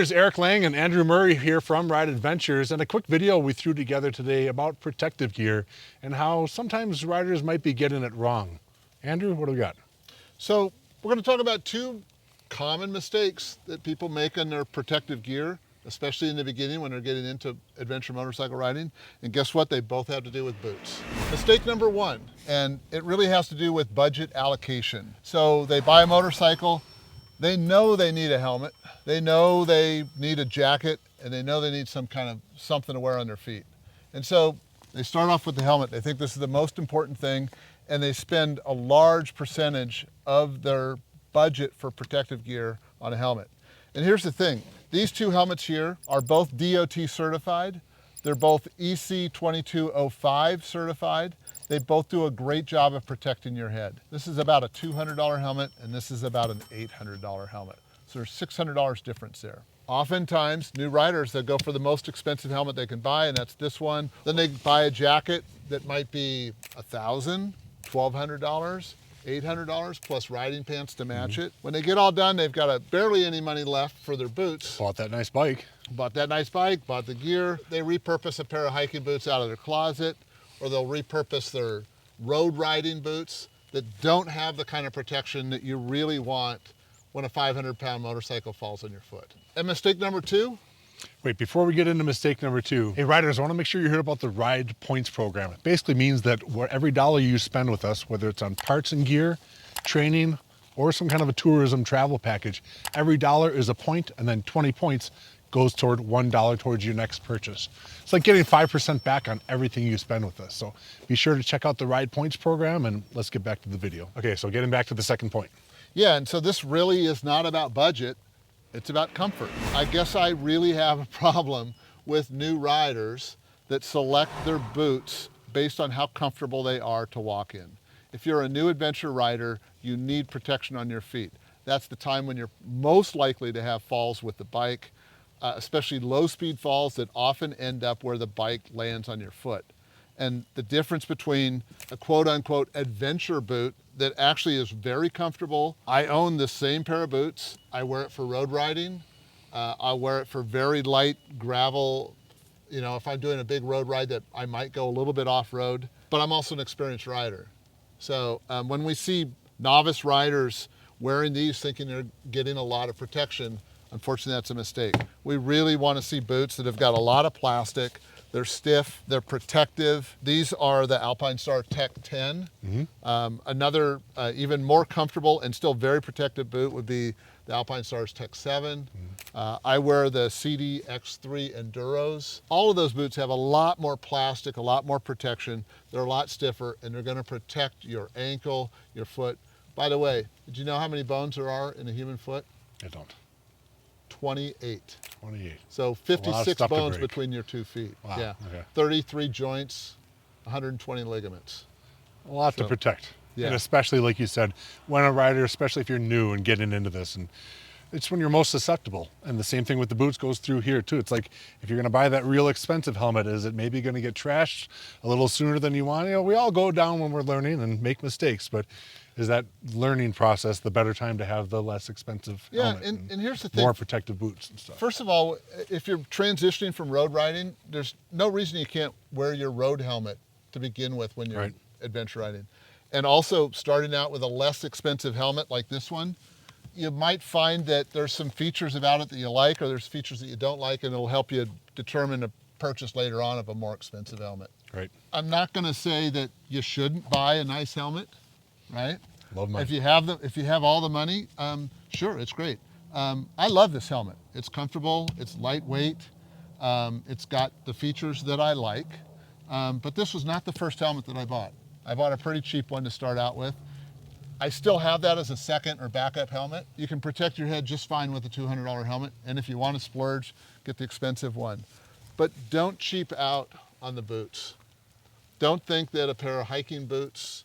riders Eric Lang and Andrew Murray here from Ride Adventures, and a quick video we threw together today about protective gear and how sometimes riders might be getting it wrong. Andrew, what do we got? So we're going to talk about two common mistakes that people make on their protective gear, especially in the beginning when they're getting into adventure motorcycle riding. And guess what? They both have to do with boots. Mistake number one, and it really has to do with budget allocation. So they buy a motorcycle, they know they need a helmet, they know they need a jacket, and they know they need some kind of something to wear on their feet. And so they start off with the helmet. They think this is the most important thing, and they spend a large percentage of their budget for protective gear on a helmet. And here's the thing, these two helmets here are both DOT certified. They're both EC 2205 certified. They both do a great job of protecting your head. This is about a $200 helmet, and this is about an $800 helmet. So there's $600 difference there. Oftentimes, new riders, they'll go for the most expensive helmet they can buy, and that's this one. Then they buy a jacket that might be $1,000, $1,200, $800 plus riding pants to match it. When they get all done, they've got barely any money left for their boots. Bought that nice bike. Bought that nice bike, bought the gear. They repurpose a pair of hiking boots out of their closet, or they'll repurpose their road riding boots that don't have the kind of protection that you really want when a 500-pound motorcycle falls on your foot. And mistake number two? Wait, before we get into mistake number two, hey riders, I want to make sure you heard about the Ride Points program. It basically means that every dollar you spend with us, whether it's on parts and gear, training, or some kind of a tourism travel package, every dollar is a point, and then 20 points goes toward $1 towards your next purchase. It's like getting 5% back on everything you spend with us. So be sure to check out the Ride Points program, and let's get back to the video. Okay, so getting back to the second point. Yeah, and so this really is not about budget, it's about comfort. I guess I really have a problem with new riders that select their boots based on how comfortable they are to walk in. If you're a new adventure rider, you need protection on your feet. That's the time when you're most likely to have falls with the bike, especially low-speed falls that often end up where the bike lands on your foot. And the difference between a quote-unquote adventure boot that actually is very comfortable. I own the same pair of boots. I wear it for road riding. I wear it for very light gravel. You know, if I'm doing a big road ride that I might go a little bit off-road, but I'm also an experienced rider. So when we see novice riders wearing these thinking they're getting a lot of protection, unfortunately that's a mistake. We really want to see boots that have got a lot of plastic. They're stiff, they're protective. These are the Alpinestars Tech 10. Another even more comfortable and still very protective boot would be the Alpinestars Tech 7. I wear the CD X3 Enduros. All of those boots have a lot more plastic, a lot more protection. They're a lot stiffer, and they're gonna protect your ankle, your foot. By the way, did you know how many bones there are in a human foot? I don't. 28. 28. So 56 bones between your 2 feet. Wow. Yeah. Okay. 33 joints, 120 ligaments. A lot to protect. Yeah. And especially, like you said, when a rider, especially if you're new and getting into this, and it's when you're most susceptible. And the same thing with the boots goes through here too. It's like, if you're gonna buy that real expensive helmet, is it maybe gonna get trashed a little sooner than you want? You know, we all go down when we're learning and make mistakes, but is that learning process the better time to have the less expensive helmet? And here's the thing. More protective boots and stuff. First of all, if you're transitioning from road riding, there's no reason you can't wear your road helmet to begin with when you're adventure riding. And also starting out with a less expensive helmet like this one, you might find that there's some features about it that you like, or there's features that you don't like, and it'll help you determine a purchase later on of a more expensive helmet. Right. I'm not gonna say that you shouldn't buy a nice helmet, right? Love mine. If you have all the money, sure, it's great. I love this helmet. It's comfortable, it's lightweight, it's got the features that I like, but this was not the first helmet that I bought. I bought a pretty cheap one to start out with. I still have that as a second or backup helmet. You can protect your head just fine with a $200 helmet, and if you want to splurge, get the expensive one. But don't cheap out on the boots. Don't think that a pair of hiking boots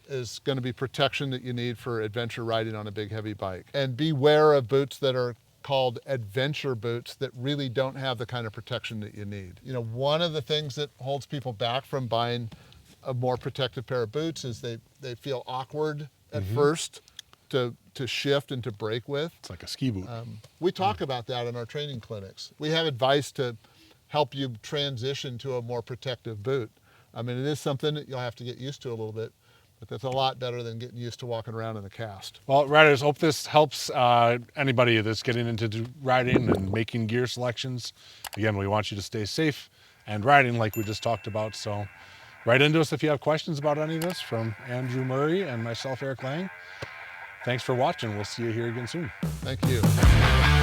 is going to be protection that you need for adventure riding on a big heavy bike. And beware of boots that are called adventure boots that really don't have the kind of protection that you need. You know, one of the things that holds people back from buying a more protective pair of boots is they feel awkward at first to shift and to brake with. It's like a ski boot. We talk about that in our training clinics. We have advice to help you transition to a more protective boot. I mean, it is something that you'll have to get used to a little bit, but that's a lot better than getting used to walking around in a cast. Well, riders, hope this helps anybody that's getting into riding and making gear selections. Again, we want you to stay safe and riding like we just talked about. So write into us if you have questions about any of this. From Andrew Murray and myself, Eric Lang. Thanks for watching. We'll see you here again soon. Thank you.